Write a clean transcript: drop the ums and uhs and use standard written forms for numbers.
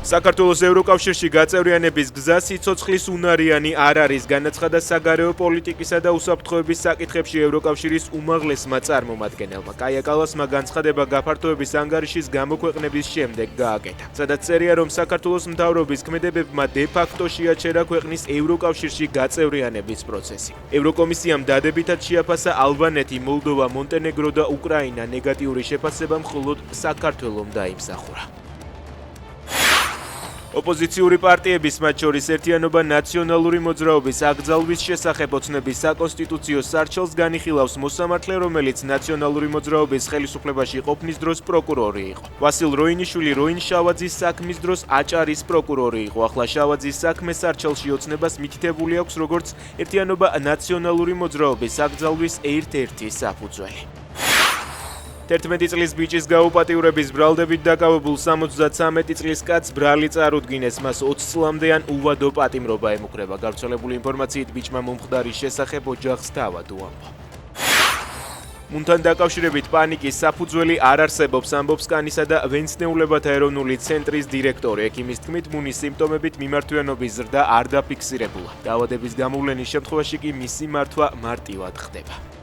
საქართველოს ევროკავშირში გაწევრიანების გზა სიცოცხლის უნარიანი არ არის, განაცხადა საგარეო პოლიტიკისა და უსაფრთხოების საკითხებში ევროკავშირის უმაღლესმა წარმომადგენელმა. კაია კალასმა განცხადება გაფართოების ანგარიშის გამოქვეყნების შემდეგ გააკეთა, სადაც წერია, რომ საქართველოს მთავრობის ქმედებებმა დე-ფაქტო შეაჩერა ქვეყნის ევროკავშირში გაწევრიანების პროცესი. ევროკომისიამ დადებითად შეაფასა ალბანეთი, მოლდოვა, მონტენეგრო და უკრაინა, ნეგატიური შეფასება მხოლოდ საქართველომ დაიმსახურა. ოპოზიციური პარტიების, მათ შორის ერთიანობა ნაციონალური მოძრაობის აკრძალვის შესახებ ოცნების საკონსტიტუციო სარჩელს განიხილავს მოსამართლე, რომელიც ნაციონალური მოძრაობის ხელისუფლებაში ყოფნის დროს პროკურორი იყო. ვასილ როინიშვილი როინ შავაძის საქმის დროს აჭარის პროკურორი იყო. ახლა შავაძის საქმე სარჩელში ოცნებას მითითებული აქვს როგორც ერთიანობა ნაციონალური მოძრაობის აკრძალვის ერთ-ერთი საფუძველი. 11 წლის ბიჭის გაუპატიურების ბრალდებით დაკავებულ 73 წლის კაცს ბრალი წარუდგინეს, მას 20 წლამდე ან უვადო პატიმრობა ემუქრება. გავრცელებული ინფორმაციით ბიჭმა მომხდარის შესახებ ოჯახს თავად უამბო. მუნთან დაკავშირებით პანიკის საფუძველი არ არსებობს, ამბობს კანისა და ვენცნეულებათა ეროვნული ცენტრის დირექტორი. ექიმის თქმით, მუნის სიმპტომებით მიმართვიანობის ზრდა არ დაფიქსირებულა. დაავადების გამოვლენის შემთხვევაში კი მისი მართვა მარტივად ხდება.